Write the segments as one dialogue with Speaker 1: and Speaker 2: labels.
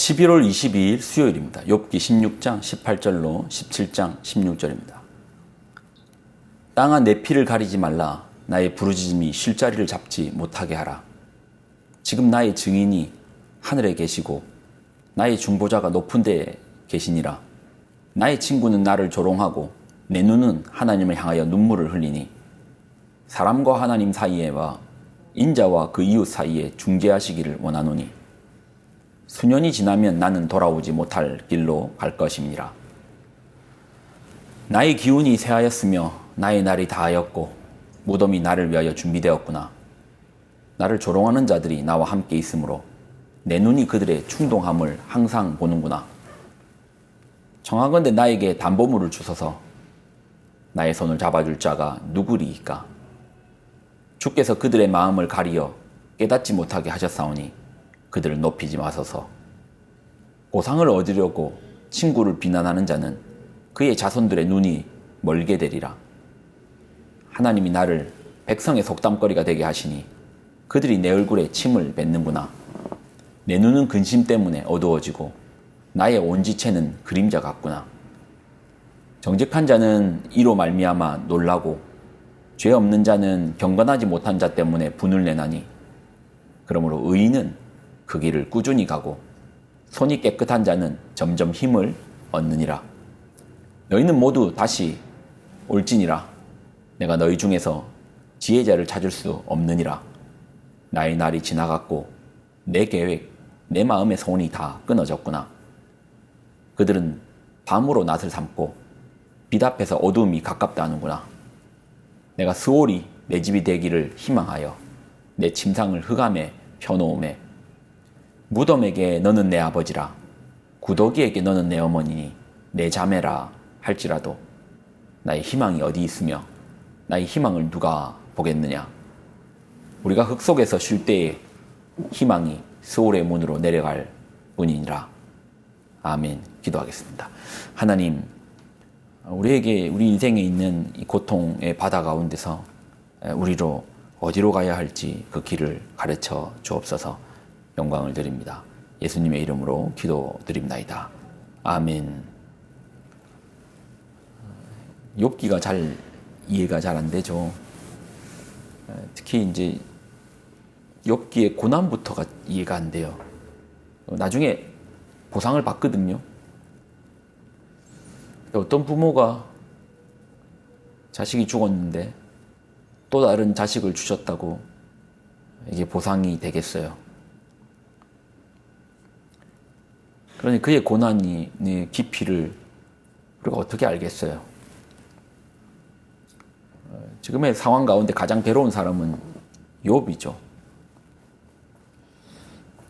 Speaker 1: 11월 22일 수요일입니다. 욥기 16장 18절로 17장 16절입니다. 땅아 내 피를 가리지 말라. 나의 부르짖음이 쉴자리를 잡지 못하게 하라. 지금 나의 증인이 하늘에 계시고 나의 중보자가 높은 데에 계시니라. 나의 친구는 나를 조롱하고 내 눈은 하나님을 향하여 눈물을 흘리니 사람과 하나님 사이에와 인자와 그 이웃 사이에 중재하시기를 원하노니 수년이 지나면 나는 돌아오지 못할 길로 갈 것임이니라. 나의 기운이 쇠하였으며 나의 날이 다하였고 무덤이 나를 위하여 준비되었구나. 나를 조롱하는 자들이 나와 함께 있으므로 내 눈이 그들의 충동함을 항상 보는구나. 청하건대 나에게 담보물을 주소서. 나의 손을 잡아줄 자가 누구리이까? 주께서 그들의 마음을 가리어 깨닫지 못하게 하셨사오니 그들을 높이지 마소서. 보상을 얻으려고 친구를 비난하는 자는 그의 자손들의 눈이 멀게 되리라. 하나님이 나를 백성의 속담거리가 되게 하시니 그들이 내 얼굴에 침을 뱉는구나. 내 눈은 근심 때문에 어두워지고 나의 온 지체는 그림자 같구나. 정직한 자는 이로 말미암아 놀라고 죄 없는 자는 경건하지 못한 자 때문에 분을 내나니 그러므로 의인은 그 길을 꾸준히 가고 손이 깨끗한 자는 점점 힘을 얻느니라. 너희는 모두 다시 올지니라. 내가 너희 중에서 지혜자를 찾을 수 없느니라. 나의 날이 지나갔고 내 계획, 내 마음의 소원이 다 끊어졌구나. 그들은 밤으로 낫을 삼고 빛 앞에서 어두움이 가깝다 하는구나. 내가 스올이 내 집이 되기를 희망하여 내 침상을 흑암에 펴놓음에 무덤에게 너는 내 아버지라 구더기에게 너는 내 어머니니 내 자매라 할지라도 나의 희망이 어디 있으며 나의 희망을 누가 보겠느냐. 우리가 흙 속에서 쉴 때에 희망이 스올의 문으로 내려갈 뿐이니라. 아멘. 기도하겠습니다. 하나님, 우리에게 우리 인생에 있는 이 고통의 바다 가운데서 우리로 어디로 가야 할지 그 길을 가르쳐 주옵소서. 영광을 드립니다. 예수님의 이름으로 기도드립나이다. 아멘. 욥기가 이해가 잘 안 되죠. 특히 이제 욥기의 고난부터가 이해가 안 돼요. 나중에 보상을 받거든요. 어떤 부모가 자식이 죽었는데 또 다른 자식을 주셨다고 이게 보상이 되겠어요. 그러니 그의 고난의 깊이를 우리가 어떻게 알겠어요? 지금의 상황 가운데 가장 괴로운 사람은 욥이죠.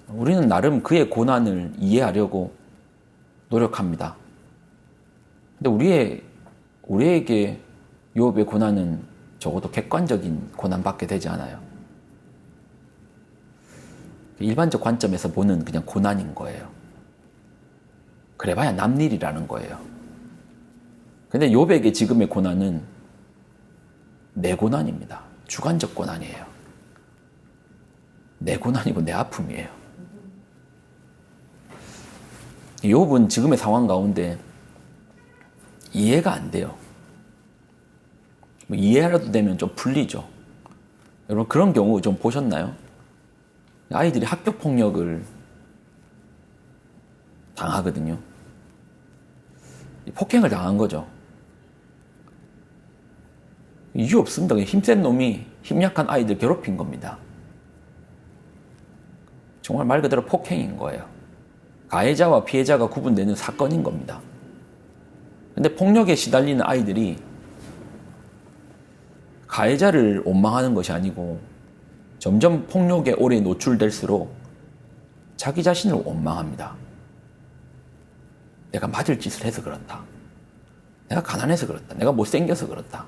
Speaker 1: 우리는 나름 그의 고난을 이해하려고 노력합니다. 근데 우리에게 욥의 고난은 적어도 객관적인 고난밖에 되지 않아요. 일반적 관점에서 보는 그냥 고난인 거예요. 그래봐야 남일이라는 거예요. 근데 욥에게 지금의 고난은 내 고난입니다. 주관적 고난이에요. 내 고난이고 내 아픔이에요. 욥은 지금의 상황 가운데 이해가 안 돼요. 이해라도 되면 좀 풀리죠. 여러분 그런 경우 좀 보셨나요? 아이들이 학교 폭력을 당하거든요. 폭행을 당한 거죠. 이유 없습니다. 힘센 놈이 힘 약한 아이들 괴롭힌 겁니다. 정말 말 그대로 폭행인 거예요. 가해자와 피해자가 구분되는 사건인 겁니다. 근데 폭력에 시달리는 아이들이 가해자를 원망하는 것이 아니고 점점 폭력에 오래 노출될수록 자기 자신을 원망합니다. 내가 맞을 짓을 해서 그렇다. 내가 가난해서 그렇다. 내가 못생겨서 그렇다.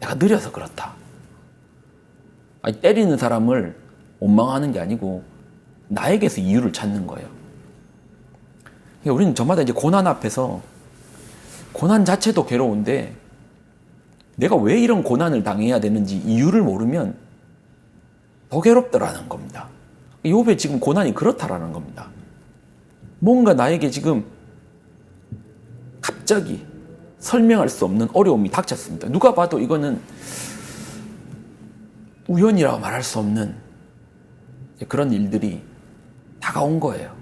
Speaker 1: 내가 느려서 그렇다. 아니, 때리는 사람을 원망하는 게 아니고 나에게서 이유를 찾는 거예요. 그러니까 우리는 저마다 이제 고난 앞에서 고난 자체도 괴로운데 내가 왜 이런 고난을 당해야 되는지 이유를 모르면 더 괴롭더라는 겁니다. 욥의 지금 고난이 그렇다라는 겁니다. 뭔가 나에게 지금 갑자기 설명할 수 없는 어려움이 닥쳤습니다. 누가 봐도 이거는 우연이라고 말할 수 없는 그런 일들이 다가온 거예요.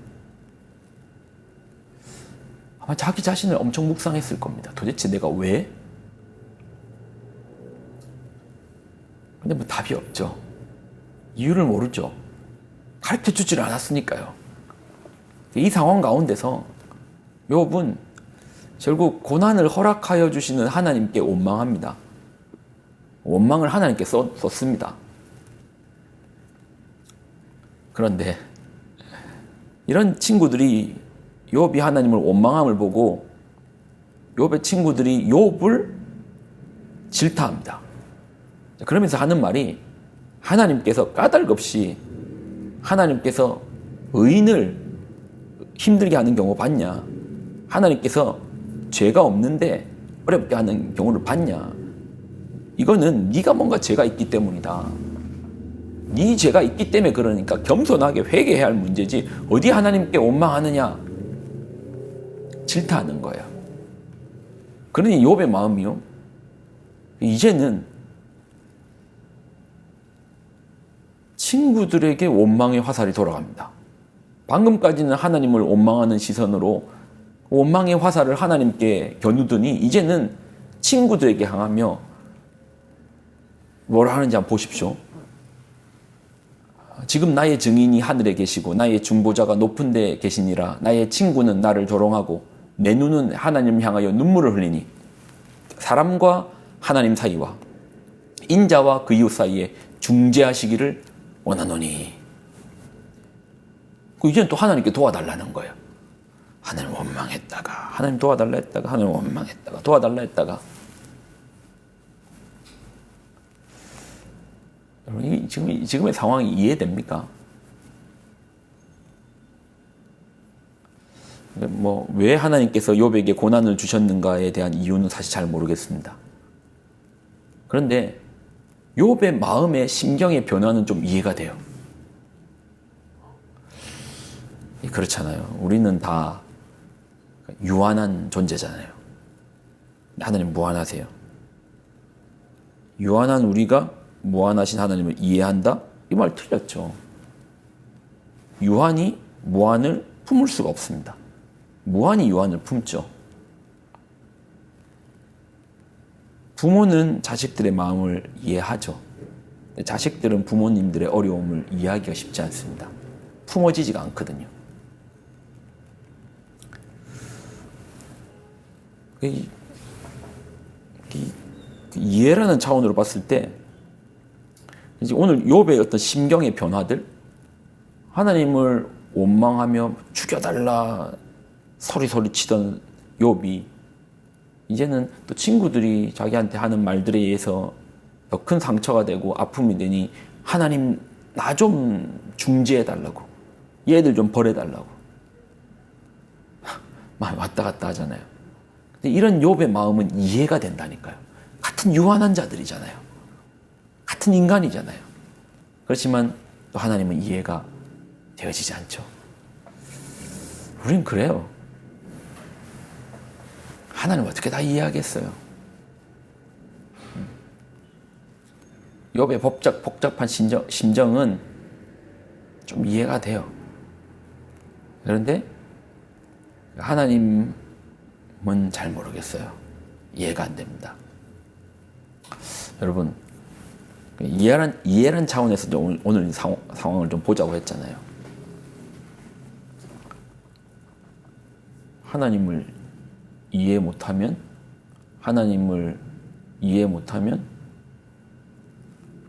Speaker 1: 아마 자기 자신을 엄청 묵상했을 겁니다. 도대체 내가 왜? 근데 뭐 답이 없죠. 이유를 모르죠. 가르쳐 주지를 않았으니까요. 이 상황 가운데서 욥은 결국 고난을 허락하여 주시는 하나님께 원망합니다. 원망을 하나님께 썼습니다. 그런데 이런 친구들이 욥이 하나님을 원망함을 보고 욥의 친구들이 욥을 질타합니다. 그러면서 하는 말이 하나님께서 까닭없이 하나님께서 의인을 힘들게 하는 경우 봤냐? 하나님께서 죄가 없는데 어렵게 하는 경우를 봤냐? 이거는 네가 뭔가 죄가 있기 때문이다. 네 죄가 있기 때문에 그러니까 겸손하게 회개해야 할 문제지 어디 하나님께 원망하느냐? 질타하는 거예요. 그러니 욥의 마음이요. 이제는 친구들에게 원망의 화살이 돌아갑니다. 방금까지는 하나님을 원망하는 시선으로 원망의 화살을 하나님께 겨누더니 이제는 친구들에게 향하며 뭐라 하는지 한번 보십시오. 지금 나의 증인이 하늘에 계시고 나의 중보자가 높은 데 계시니라. 나의 친구는 나를 조롱하고 내 눈은 하나님을 향하여 눈물을 흘리니 사람과 하나님 사이와 인자와 그 이웃 사이에 중재하시기를 원하노니. 이제는 또 하나님께 도와달라는 거예요. 하나님 원망했다가 하나님 도와달라 했다가 하나님 원망했다가 도와달라 했다가. 여러분, 지금의 상황이 이해됩니까? 왜 하나님께서 욥에게 고난을 주셨는가에 대한 이유는 사실 잘 모르겠습니다. 그런데 욥의 마음의 심경의 변화는 좀 이해가 돼요. 그렇잖아요. 우리는 다 유한한 존재잖아요. 하나님 무한하세요. 유한한 우리가 무한하신 하나님을 이해한다? 이 말 틀렸죠. 유한이 무한을 품을 수가 없습니다. 무한이 유한을 품죠. 부모는 자식들의 마음을 이해하죠. 자식들은 부모님들의 어려움을 이해하기가 쉽지 않습니다. 품어지지가 않거든요. 이해라는 차원으로 봤을 때 이제 오늘 욥의 어떤 심경의 변화들, 하나님을 원망하며 죽여달라 소리 치던 욥이 이제는 또 친구들이 자기한테 하는 말들에 의해서 더 큰 상처가 되고 아픔이 되니 하나님 나 좀 중재해달라고, 얘들 좀 벌해달라고 왔다 갔다 하잖아요. 근데 이런 욥의 마음은 이해가 된다니까요. 같은 유한한 자들이잖아요. 같은 인간이잖아요. 그렇지만 또 하나님은 이해가 되어지지 않죠. 우린 그래요. 하나님 어떻게 다 이해하겠어요? 욥의 복잡한 심정은 좀 이해가 돼요. 그런데 하나님은 잘 모르겠어요. 이해가 안 됩니다. 여러분, 이해란 차원에서 오늘 상황을 좀 보자고 했잖아요. 하나님을 이해 못하면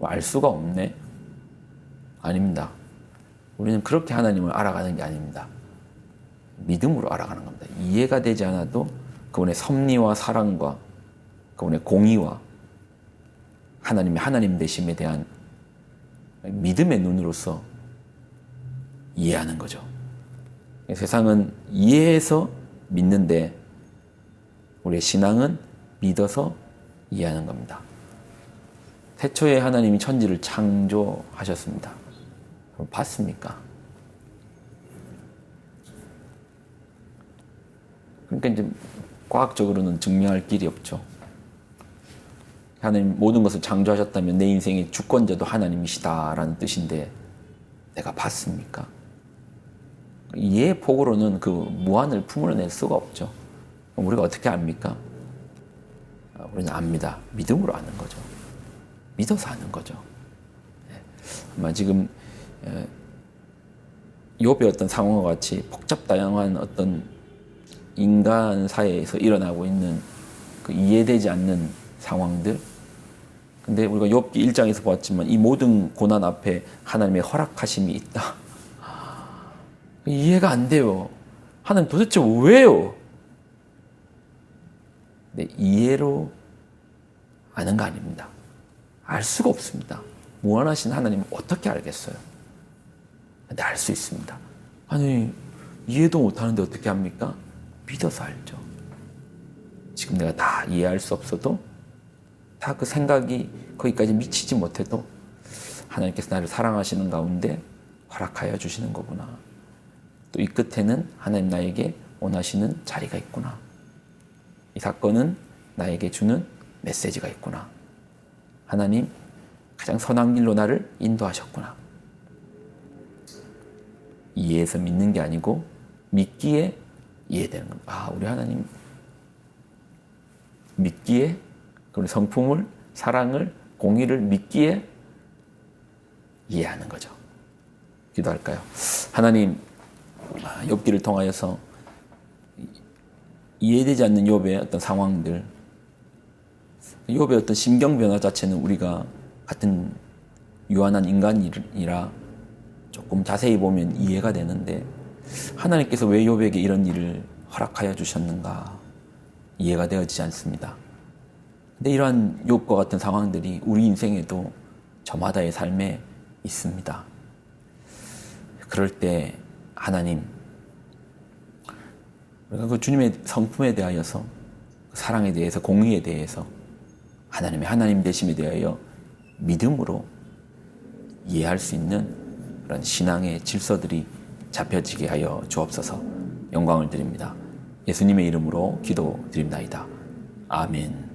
Speaker 1: 알 수가 없네? 아닙니다. 우리는 그렇게 하나님을 알아가는 게 아닙니다. 믿음으로 알아가는 겁니다. 이해가 되지 않아도 그분의 섭리와 사랑과 그분의 공의와 하나님의 하나님 되심에 대한 믿음의 눈으로서 이해하는 거죠. 세상은 이해해서 믿는데 우리의 신앙은 믿어서 이해하는 겁니다. 태초에 하나님이 천지를 창조하셨습니다. 봤습니까? 그러니까 이제 과학적으로는 증명할 길이 없죠. 하나님 모든 것을 창조하셨다면 내 인생의 주권자도 하나님이시다라는 뜻인데 내가 봤습니까? 이해의 폭으로는 그 무한을 품어낼 수가 없죠. 우리가 어떻게 압니까? 우리는 압니다. 믿음으로 아는 거죠. 믿어서 아는 거죠. 아마 지금 욥의 어떤 상황과 같이 복잡 다양한 어떤 인간 사회에서 일어나고 있는 그 이해되지 않는 상황들. 근데 우리가 욥기 1장에서 보았지만 이 모든 고난 앞에 하나님의 허락하심이 있다. 이해가 안 돼요. 하나님 도대체 왜요? 근데 이해로 아는 거 아닙니다. 알 수가 없습니다. 무한하신 하나님은 어떻게 알겠어요? 근데 알 수 있습니다. 아니, 이해도 못하는데 어떻게 합니까? 믿어서 알죠. 지금 내가 다 이해할 수 없어도 다 그 생각이 거기까지 미치지 못해도 하나님께서 나를 사랑하시는 가운데 허락하여 주시는 거구나. 또 이 끝에는 하나님 나에게 원하시는 자리가 있구나. 이 사건은 나에게 주는 메시지가 있구나. 하나님 가장 선한 길로 나를 인도하셨구나. 이해해서 믿는 게 아니고 믿기에 이해되는 겁니다. 아, 우리 하나님 믿기에 우리 성품을, 사랑을, 공의를 믿기에 이해하는 거죠. 기도할까요? 하나님, 욥기를 통하여서 이해되지 않는 욥의 어떤 상황들, 욥의 어떤 심경 변화 자체는 우리가 같은 유한한 인간이라 조금 자세히 보면 이해가 되는데 하나님께서 왜 욥에게 이런 일을 허락하여 주셨는가 이해가 되어지지 않습니다. 근데 이러한 욥과 같은 상황들이 우리 인생에도 저마다의 삶에 있습니다. 그럴 때 하나님, 우리가 그 주님의 성품에 대하여서 사랑에 대해서 공의에 대해서 하나님의 하나님 되심에 대하여 믿음으로 이해할 수 있는 그런 신앙의 질서들이 잡혀지게 하여 주옵소서. 영광을 드립니다. 예수님의 이름으로 기도드립나이다. 아멘.